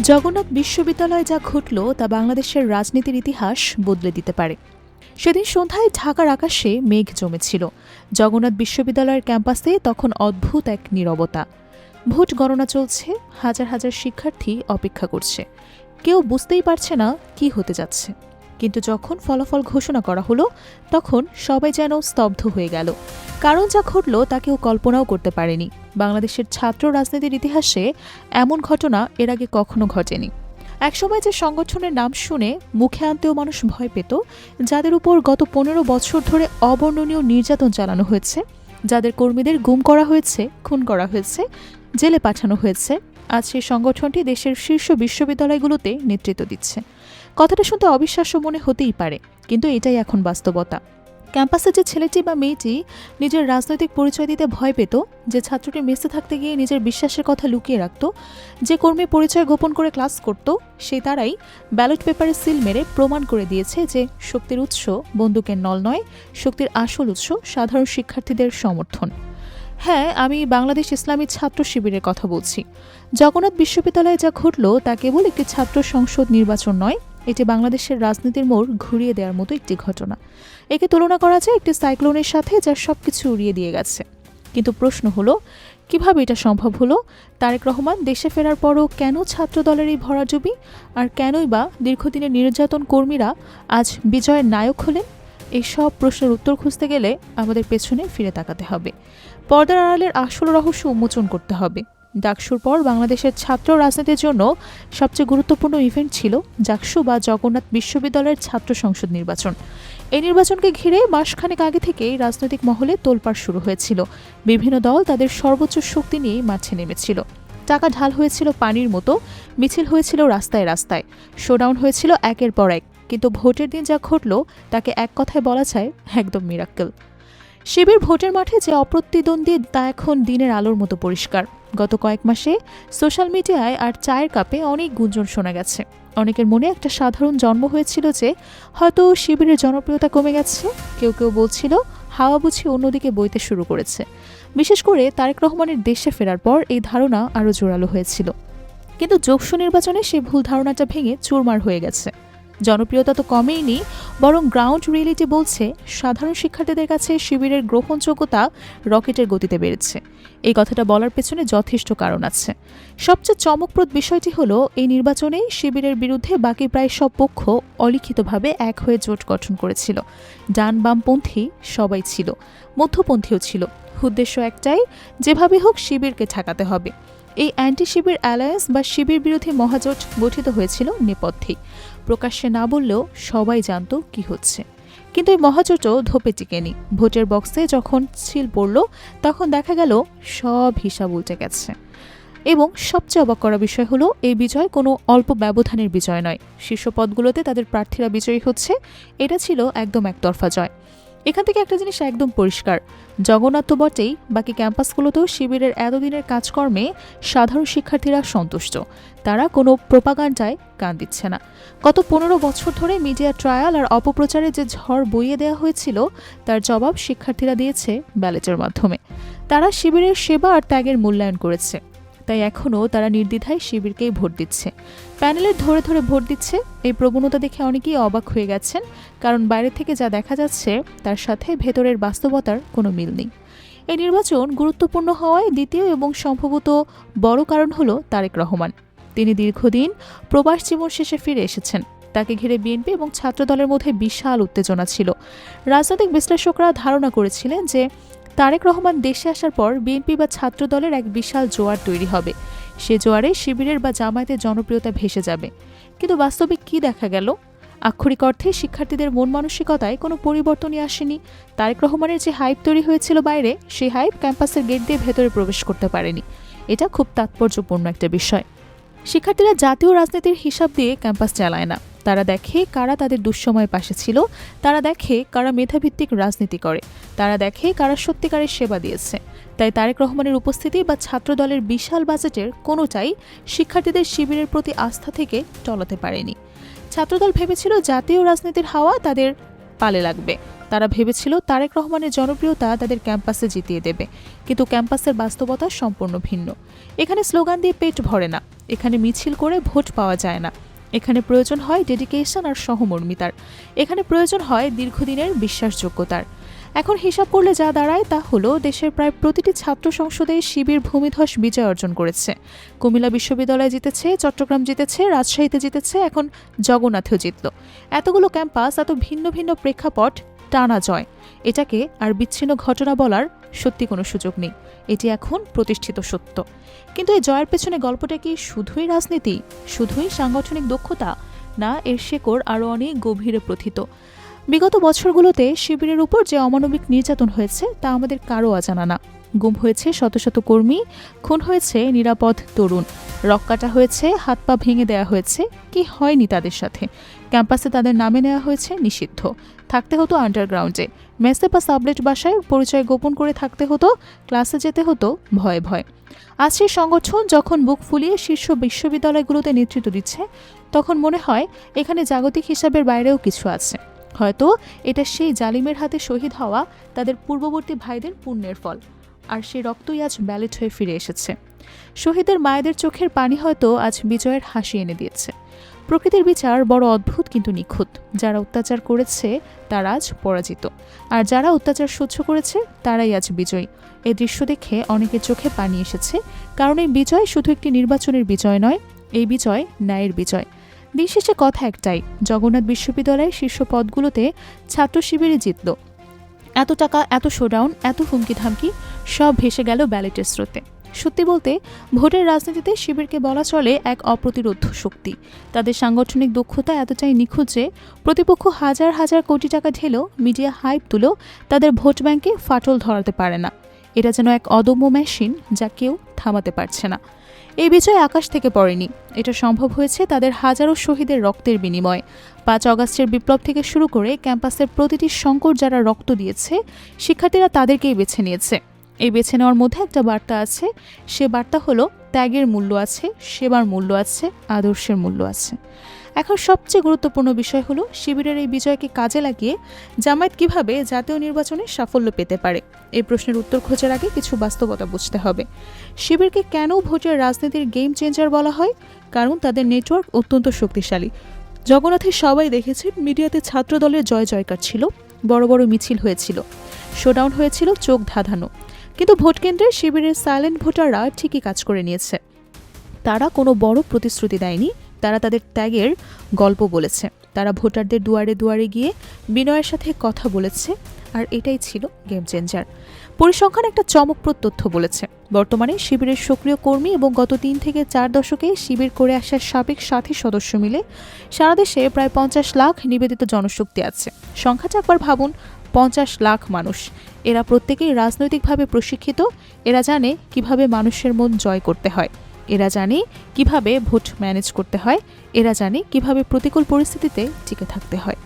জগন্নাথ বিশ্ববিদ্যালয়ে যা ঘটল তা বাংলাদেশের রাজনীতির ইতিহাস বদলে দিতে পারে। সেদিন সন্ধ্যায় ঢাকার আকাশে মেঘ জমেছিল। জগন্নাথ বিশ্ববিদ্যালয়ের ক্যাম্পাসে তখন অদ্ভুত এক নীরবতা। ভোট গণনা চলছে, হাজার হাজার শিক্ষার্থী অপেক্ষা করছে। কেউ বুঝতেই পারছে না কি হতে যাচ্ছে। কিন্তু যখন ফলাফল ঘোষণা করা হলো তখন সবাই যেন স্তব্ধ হয়ে গেল। কারণ যা ঘটল তা কেউ কল্পনাও করতে পারেনি। বাংলাদেশের ছাত্র রাজনীতির ইতিহাসে এমন ঘটনা এর আগে কখনো ঘটেনি। একসময় যে সংগঠনের নাম শুনে মুখে আনতেও মানুষ ভয় পেত, যাদের উপর গত 15 বছর ধরে অবর্ণনীয় নির্যাতন চালানো হয়েছে, যাদের কর্মীদের গুম করা হয়েছে, খুন করা হয়েছে, জেলে পাঠানো হয়েছে, আজ সেই সংগঠনটি দেশের শীর্ষ বিশ্ববিদ্যালয়গুলোতে নেতৃত্ব দিচ্ছে। কথাটা শুনতে অবিশ্বাস্য মনে হতেই পারে, কিন্তু এটাই এখন বাস্তবতা। ক্যাম্পাসে যে ছেলেটি বা মেয়েটি নিজের রাজনৈতিক পরিচয় দিতে ভয় পেত, যে ছাত্রটি মেসে থাকতে গিয়ে নিজের বিশ্বাসের কথা লুকিয়ে রাখত, যে কর্মী পরিচয় গোপন করে ক্লাস করত, সেই তারাই ব্যালট পেপারে সিল মেরে প্রমাণ করে দিয়েছে যে শক্তির উৎস বন্দুকের নল নয়, শক্তির আসল উৎস সাধারণ শিক্ষার্থীদের সমর্থন। হ্যাঁ, আমি বাংলাদেশ ইসলামী ছাত্র শিবিরের কথা বলছি। জগন্নাথ বিশ্ববিদ্যালয়ে যা ঘটল তা কেবল একটি ছাত্র সংসদ নির্বাচন নয়, এটি বাংলাদেশের রাজনীতির মোড় ঘুরিয়ে দেওয়ার মতো একটি ঘটনা। একে তুলনা করা যায় একটি সাইক্লোনের সাথে, যা সবকিছু উড়িয়ে দিয়ে গেছে। কিন্তু প্রশ্ন হলো, কিভাবে এটা সম্ভব হলো? তারেক রহমান দেশে ফেরার পরও কেন ছাত্র দলের এই ভরাডুবি? আর কেনই বা দীর্ঘদিনের নির্যাতন কর্মীরা আজ বিজয়ের নায়ক হলেন? এই সব প্রশ্নের উত্তর খুঁজতে গেলে আমাদের পেছনে ফিরে তাকাতে হবে। পর্দার আড়ালের আসল রহস্য উন্মোচন করতে হবে। ডাকসুর পর বাংলাদেশের ছাত্র রাজনীতির জন্য সবচেয়ে গুরুত্বপূর্ণ ইভেন্ট ছিল ডাকসু বা জগন্নাথ বিশ্ববিদ্যালয়ের ছাত্র সংসদ নির্বাচন। এই নির্বাচনকে ঘিরে মাসখানেক আগে থেকেই রাজনৈতিক মহলে তোলপাড় শুরু হয়েছিল। বিভিন্ন দল তাদের সর্বোচ্চ শক্তি নিয়েই মাঠে নেমেছিল। টাকা ঢাল হয়েছিল পানির মতো, মিছিল হয়েছিল রাস্তায় রাস্তায়, শোডাউন হয়েছিল একের পর এক। কিন্তু ভোটের দিন যা ঘটল তাকে এক কথায় বলা যায় একদম মিরাক্কেল। শিবির ভোটের মাঠে যে অপ্রতিদ্বন্দ্বী তা এখন দিনের আলোর মতো পরিষ্কার। গত কয়েক মাসে সোশ্যাল মিডিয়ায় আর চায়ের কাপে অনেক গুঞ্জন শোনা গেছে। অনেকের মনে একটা সাধারণ জন্ম হয়েছিল যে হয়তো শিবিরের জনপ্রিয়তা কমে গেছে। কেউ কেউ বলছিল হাওয়া বুঝি অন্যদিকে বইতে শুরু করেছে। বিশেষ করে তারেক রহমানের দেশে ফেরার পর এই ধারণা আরও জোরালো হয়েছিল। কিন্তু যোগসু নির্বাচনে সেই ভুল ধারণাটা ভেঙে চুরমার হয়ে গেছে। জনপ্রিয়তা তো কমেইনি, বরং গ্রাউন্ড রিয়েলিটি বলছে সাধারণ শিক্ষার্থীদের কাছে শিবিরের গ্রহণযোগ্যতা রকেটের গতিতে বেড়েছে। এই কথাটা বলার পেছনে যথেষ্ট কারণ আছে। সবচেয়ে চমকপ্রদ বিষয়টি হলো, এই নির্বাচনে শিবিরের বিরুদ্ধে বাকি প্রায় সব পক্ষ অলিখিতভাবে এক হয়ে জোট গঠন করেছিল। ডান বামপন্থী সবাই ছিল, মধ্যপন্থীও ছিল। উদ্দেশ্য একটাই, যেভাবে হোক শিবিরকে ঠেকাতে হবে। এই অ্যান্টি শিবির অ্যালায়েন্স বা শিবির বিরোধী মহাজোট গঠিত হয়েছিল নেপথ্যেই। প্রকাশ্যে না বললেও সবাই জানত কি হচ্ছে। কিন্তু এই মহাজোটও ধোপে টিকেনি। ভোটের বক্সে যখন ছিল পড়ল তখন দেখা গেল সব হিসাব উল্টে গেছে। এবং সবচেয়ে অবাক করা বিষয় হলো, এই বিজয় কোনো অল্প ব্যবধানের বিজয় নয়। শীর্ষ পদগুলোতে তাদের প্রার্থীরা বিজয়ী হচ্ছে, এটা ছিল একদম একতরফা জয়। এখান থেকে একটা জিনিস একদম পরিষ্কার, জগন্নাথ তো বটেই, বাকি ক্যাম্পাসগুলোতেও শিবিরের এতদিনের কাজকর্মে সাধারণ শিক্ষার্থীরা সন্তুষ্ট। তারা কোনো প্রোপাগান্ডায় কান দিচ্ছে না। গত 15 বছর ধরে মিডিয়া ট্রায়াল আর অপপ্রচারে যে ঝড় বইয়ে দেওয়া হয়েছিল তার জবাব শিক্ষার্থীরা দিয়েছে ব্যালটের মাধ্যমে। তারা শিবিরের সেবা আর ত্যাগের মূল্যায়ন করেছে। তাই এখনও তারা নির্দ্বিধায় শিবিরকেই ভোট দিচ্ছে, প্যানেলের ধরে ধরে ভোট দিচ্ছে। এই প্রবণতা দেখে অনেকেই অবাক হয়ে গেছেন, কারণ বাইরে থেকে যা দেখা যাচ্ছে তার সাথে ভেতরের বাস্তবতার কোনো মিল নেই। এই নির্বাচন গুরুত্বপূর্ণ হওয়ায় দ্বিতীয় এবং সম্ভবত বড় কারণ হলো তারেক রহমান। তিনি দীর্ঘদিন প্রবাস জীবন শেষে ফিরে এসেছেন। তাকে ঘিরে বিএনপি এবং ছাত্রদলের মধ্যে বিশাল উত্তেজনা ছিল। রাজনৈতিক বিশ্লেষকরা ধারণা করেছিলেন যে তারেক রহমান দেশে আসার পর বিএনপি বা ছাত্রদলের এক বিশাল জোয়ার তৈরি হবে। সে জোয়ারে শিবিরের বা জামায়াতের জনপ্রিয়তা ভেসে যাবে। কিন্তু বাস্তবে কি দেখা গেল? আক্ষরিক অর্থে শিক্ষার্থীদের মন মানসিকতায় কোনো পরিবর্তনই আসেনি। তারেক রহমানের যে হাইপ তৈরি হয়েছিল বাইরে, সেই হাইপ ক্যাম্পাসের গেট দিয়ে ভেতরে প্রবেশ করতে পারেনি। এটা খুব তাৎপর্যপূর্ণ একটা বিষয়। শিক্ষার্থীরা জাতীয় রাজনীতির হিসাব দিয়ে ক্যাম্পাস চালায় না। তারা দেখে কারা তাদের দুঃসময়ের পাশে ছিল, তারা দেখে কারা মেধাভিত্তিক রাজনীতি করে, তারা দেখে কারা সত্যিকারের সেবা দিয়েছে। তাই তারেক রহমানের উপস্থিতি বা ছাত্রদলের বিশাল বাজেটের কোনোটাই শিক্ষার্থীদের শিবিরের প্রতি আস্থা থেকে টলাতে পারেনি। ছাত্রদল ভেবেছিল জাতীয় রাজনীতির হাওয়া তাদের পালে লাগবে। তারা ভেবেছিল তারেক রহমানের জনপ্রিয়তা তাদের ক্যাম্পাসে জিতিয়ে দেবে। কিন্তু ক্যাম্পাসের বাস্তবতা সম্পূর্ণ ভিন্ন। এখানে স্লোগান দিয়ে পেট ভরে না, এখানে মিছিল করে ভোট পাওয়া যায় না। এখানে প্রয়োজন হয় ডেডিকেশন আর সহমর্মিতার। এখানে প্রয়োজন হয় দীর্ঘদিনের বিশ্বাসযোগ্যতার। এখন হিসাব করলে যা দাঁড়ায় তা হলো দেশের প্রায় প্রতিটি ছাত্র সংসদে শিবির ভূমিধস বিজয় অর্জন করেছে। কুমিল্লা বিশ্ববিদ্যালয় জিতেছে, চট্টগ্রাম জিতেছে, রাজশাহীতে জিতেছে, এখন জগন্নাথেও জিতল। এতগুলো ক্যাম্পাস, এত ভিন্ন ভিন্ন প্রেক্ষাপট, টানা জয়। এটাকে আর বিচ্ছিন্ন ঘটনা বলার সত্যি কোনো সুযোগ নেই। এটি এখন প্রতিষ্ঠিত সত্য। কিন্তু এই জয়ের পেছনে গল্পটা কি শুধুই রাজনীতি, শুধুই সাংগঠনিক দক্ষতা? না, এর শেকড় আরও অনেক গভীরে প্রথিত। বিগত বছরগুলোতে শিবিরের উপর যে অমানবিক নির্যাতন হয়েছে তা আমাদের কারও অজানা না। গুম হয়েছে শত শত কর্মী, খুন হয়েছে নিরাপদ তরুণ, রক কাটা হয়েছে, হাত পা ভেঙে দেওয়া হয়েছে। কি হয়নি তাদের সাথে? ক্যাম্পাসে তাদের নামে নেওয়া হয়েছে নিষিদ্ধ, থাকতে হতো আন্ডারগ্রাউন্ডে, মেসে বা সাবলেট বাসায় পরিচয় গোপন করে থাকতে হতো, ক্লাসে যেতে হতো ভয়ে ভয়ে। আজ সেই সংগঠন যখন বুক ফুলিয়ে শীর্ষ বিশ্ববিদ্যালয়গুলোতে নেতৃত্ব দিচ্ছে, তখন মনে হয় এখানে জাগতিক হিসাবের বাইরেও কিছু আছে। হয়তো এটা সেই জালিমের হাতে শহীদ হওয়া তাদের পূর্ববর্তী ভাইদের পুণ্যের ফল, আর সেই রক্তই আজ ব্যালেট হয়ে ফিরে এসেছে। শহীদের মায়েদের চোখের পানি হয়তো আজ বিজয়ের হাসি এনে দিয়েছে। প্রকৃতির বিচার বড় অদ্ভুত কিন্তু নিখুঁত। যারা অত্যাচার করেছে তারা আজ পরাজিত, আর যারা অত্যাচার সহ্য করেছে তারাই আজ বিজয়ী। এই দৃশ্য দেখে অনেকের চোখে পানি এসেছে, কারণ এই বিজয় শুধু একটি নির্বাচনের বিজয় নয়, এই বিজয় ন্যায়ের বিজয়। দিন শেষে কথা একটাই, জগন্নাথ বিশ্ববিদ্যালয়ের শীর্ষ পদগুলোতে ছাত্র শিবিরে জিতল। এত টাকা, এত শোডাউন, এত হুমকি ধামকি সব ভেসে গেল ব্যালেটের স্রোতে। সত্যি বলতে ভোটের রাজনীতিতে শিবিরকে বলা চলে এক অপ্রতিরোধ শক্তি। তাদের সাংগঠনিক দক্ষতা এতটাই নিখুঁত যে প্রতিপক্ষ হাজার হাজার কোটি টাকা ঢেলেও, মিডিয়া হাইপ তুলেও তাদের ভোট ব্যাংকে ফাটল ধরাতে পারে না। এটা যেন এক অদম্য মেশিন যা কেউ থামাতে পারছে না। এই বিজয় আকাশ থেকে পড়েনি, এটা সম্ভব হয়েছে তাদের হাজারো শহীদের রক্তের বিনিময়ে। ৫ অগাস্টের বিপ্লব থেকে শুরু করে ক্যাম্পাসের প্রতিটি সংকট যারা রক্ত দিয়েছে, শিক্ষার্থীরা তাদেরকেই বেছে নিয়েছে। এই বেছে নেওয়ার মধ্যে একটা বার্তা আছে, সে বার্তা হলো ত্যাগের মূল্য আছে, সেবার মূল্য আছে, আদর্শের মূল্য আছে। এখন সবচেয়ে গুরুত্বপূর্ণ বিষয় হলো শিবিরের এই বিজয়কে কাজে লাগিয়ে জামায়াত কিভাবে জাতীয় নির্বাচনে সাফল্য পেতে পারে। এই প্রশ্নের উত্তর খোঁজার আগে কিছু বাস্তবতা বুঝতে হবে। শিবিরকে কেন ভোটের রাজনীতির গেম চেঞ্জার বলা হয়? কারণ তাদের নেটওয়ার্ক অত্যন্ত শক্তিশালী। জগন্নাথে সবাই দেখেছেন, মিডিয়াতে ছাত্র দলের জয় জয়কার ছিল, বড় বড় মিছিল হয়েছিল, শোডাউন হয়েছিল চোখ ধাঁধানো। কিন্তু ভোট কেন্দ্রে শিবিরের সাইলেন্ট ভোটাররা ঠিকই কাজ করে নিয়েছে। তারা কোনো বড় প্রতিশ্রুতি দেয়নি, তারা তাদের ত্যাগের গল্প বলেছে। তারা ভোটারদের দুয়ারে দুয়ারে গিয়ে বিনয়ের সাথে কথা বলেছে, আর এটাই ছিল গেম চেঞ্জার। পরিসংখ্যান একটা চমকপ্রদ তথ্য বলেছে, বর্তমানে শিবিরের সক্রিয় কর্মী এবং গত ৩ থেকে ৪ দশকে শিবির করে আসার সাবেক সাথী সদস্য মিলে সারা দেশে প্রায় ৫০ লাখ নিবেদিত জনশক্তি আছে। সংখ্যাটা একবার ভাবুন, ৫০ লাখ মানুষ। এরা প্রত্যেকেই রাজনৈতিকভাবে প্রশিক্ষিত। এরা জানে কিভাবে মানুষের মন জয় করতে হয়, এরা জানে কিভাবে ভোট ম্যানেজ করতে হয়, এরা জানে কিভাবে প্রতিকূল পরিস্থিতিতে টিকে থাকতে হয়।